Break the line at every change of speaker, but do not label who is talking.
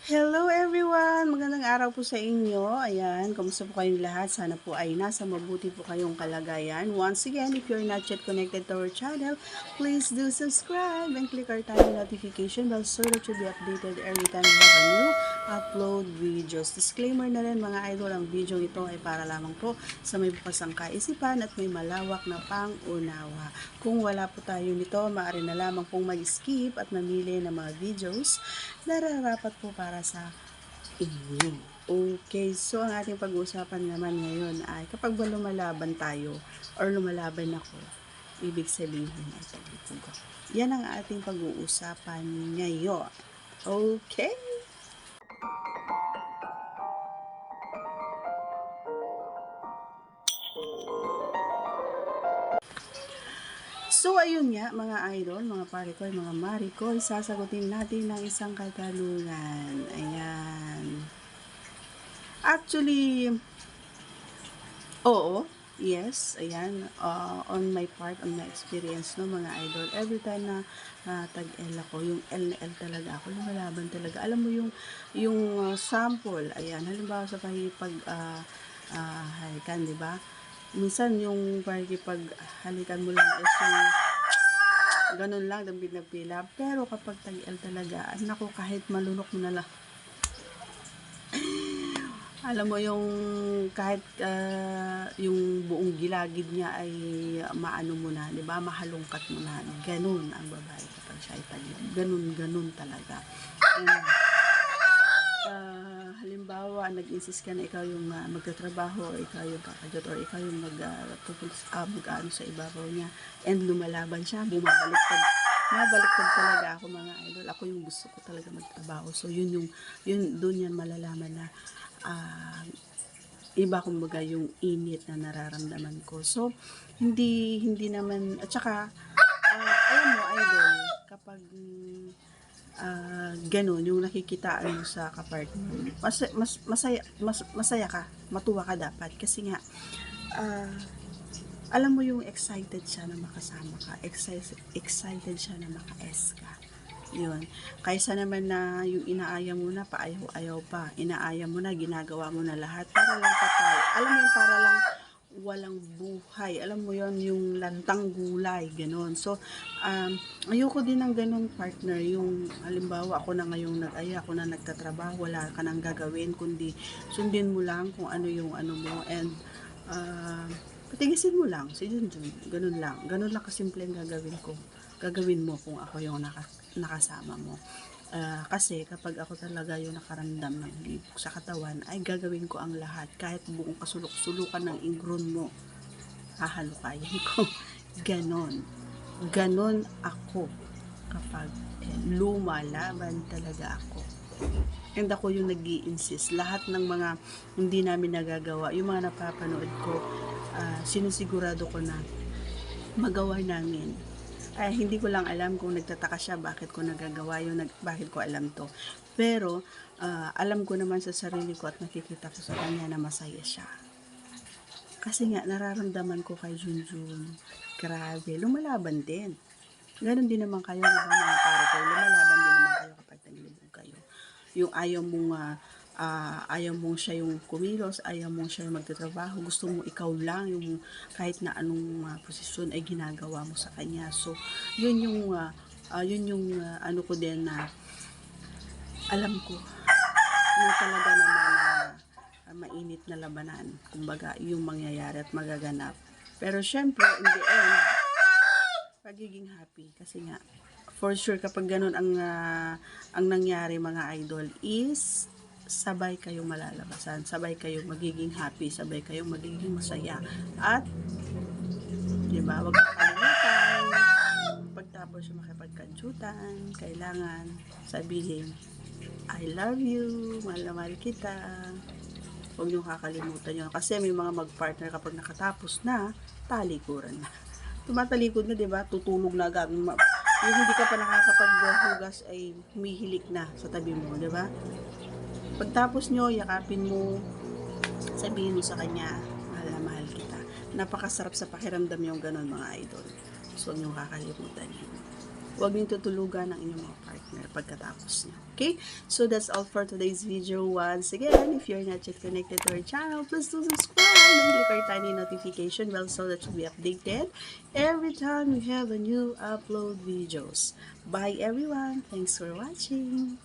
Hello everyone! Magandang araw po sa inyo. Ayan, kumusta po kayong lahat? Sana po ay nasa mabuti po kayong kalagayan. Once again, if you're not yet connected to our channel, please do subscribe and click our tiny notification bell so that you'll be updated every time we have a new upload videos. Disclaimer na rin mga idol, ang video ito ay para lamang po sa may bukasang kaisipan at may malawak na pang-unawa. Kung wala po tayo nito, maaari na lamang pong mag-skip at mamili ng mga videos nararapat po para sa inyo. Okay, so ang ating pag-uusapan naman ngayon ay kapag ba lumalaban tayo or lumalaban ako, ibig sabihin ay taglipog ako. Yan ang ating pag-uusapan ngayon. Okay? So, ayun nga, mga idol, mga pare ko, mga mari ko, sasagutin natin ng isang katanungan. Ayan. Actually, oo, yes, ayan, on my part, on my experience, no, mga idol, every time na tag-L ako, yung L na L talaga ako, lumalaban talaga. Alam mo yung sample, ayan, halimbawa sa pag halikan, di ba? Minsan yung pag halikan mo lang is yung ganun lang, nagpila. Pero kapag tag-L talaga, naku, kahit malunok mo na lang, alam mo yung kahit yung buong gilagid niya ay maano mo na, 'di ba? Mahalungkat mo na. Ganun ang babae kapag siya ay tagilid. Ganun talaga. And, halimbawa, nag-insist ka na ikaw yung magtatrabaho, or ikaw yung kakajot, or ikaw yung mag-ano sa ibabaw niya, and lumalaban siya, bumabaliktad talaga ako, mga idol. Ako yung gusto ko talaga magtrabaho. So, yun doon yan malalaman na iba, kumbaga, yung init na nararamdaman ko. So, hindi naman, at saka, alam mo, idol, kapag ganun, yung nakikitaan mo sa kapartner, masaya ka, matuwa ka dapat, kasi nga, alam mo yung excited siya na makasama ka, excited siya na maka-S ka. Yun. Kaysa naman na yung inaaya mo na, paayaw-ayaw pa. Inaaya mo na, ginagawa mo na lahat. Para lang patay. Alam mo yung para lang walang buhay. Alam mo yon, yung lantang gulay. Ganon. So, ayoko din ng ganong partner. Yung, halimbawa, ako na ngayong nag-aya, ako na nagtatrabaho, wala ka nang gagawin, kundi sundin mo lang kung ano yung ano mo. And, patigisin mo lang. Si Junjun. Ganun lang. Ganun lang kasimple ang gagawin mo kung ako yung nakasama mo. Kasi kapag ako talaga yung nakaramdam ng libog sa katawan, ay gagawin ko ang lahat. Kahit buong kasulok-sulukan ng ingron mo, hahalukayin ko. Ganon ako kapag lumalaban talaga ako. And ako yung nag-i-insist. Lahat ng mga hindi namin nagagawa, yung mga napapanood ko, sinusigurado ko na magawa namin. Hindi ko lang alam kung nagtataka siya bakit ko nagagawa yun, bakit ko alam to. Pero, alam ko naman sa sarili ko at nakikita ko sa kanya na masaya siya. Kasi nga, nararamdaman ko kay Junjun, grabe, lumalaban din. Ganon din naman kayo, diba, mga pare ko, lumalaban din naman kayo kapag naglibog kayo. Yung ayaw mong siya yung kumilos, ayaw mong siya yung magtatrabaho, gusto mo ikaw lang yung kahit na anong posisyon ay ginagawa mo sa kanya. So, yun yung ano ko din na alam ko na talaga naman na mainit na labanan. Kumbaga, yung mangyayari at magaganap. Pero syempre, in the end, pagiging happy. Kasi nga, for sure, kapag ganun ang nangyari, mga idol, is sabay kayong malalabasan, sabay kayong magiging happy, sabay kayong magiging masaya. At, di ba, wag kakalimutan, pagtapos yung makipagkansyutan, kailangan sabihin, I love you, mahal na mahal kita. Huwag nyo kakalimutan yun. Kasi may mga mag-partner kapag nakatapos na, talikuran na. Tumatalikod na, di ba? Tutulog na agad. Yung hindi ka pa nakakapaghugas ay humihilik na sa tabi mo, di ba? Pagtapos nyo, yakapin mo, sabihin mo sa kanya, mahal na mahal kita. Napakasarap sa pakiramdam yung ganon, mga idol. So, huwag nyo kakalimutan yun. Huwag nyo tutulugan ng inyong mga partner. partner pagkatapos niya. Okay? So, that's all for today's video. Once again, if you're not yet connected to our channel, please do subscribe and click our tiny notification bell so that you'll be updated every time we have a new upload videos. Bye everyone. Thanks for watching.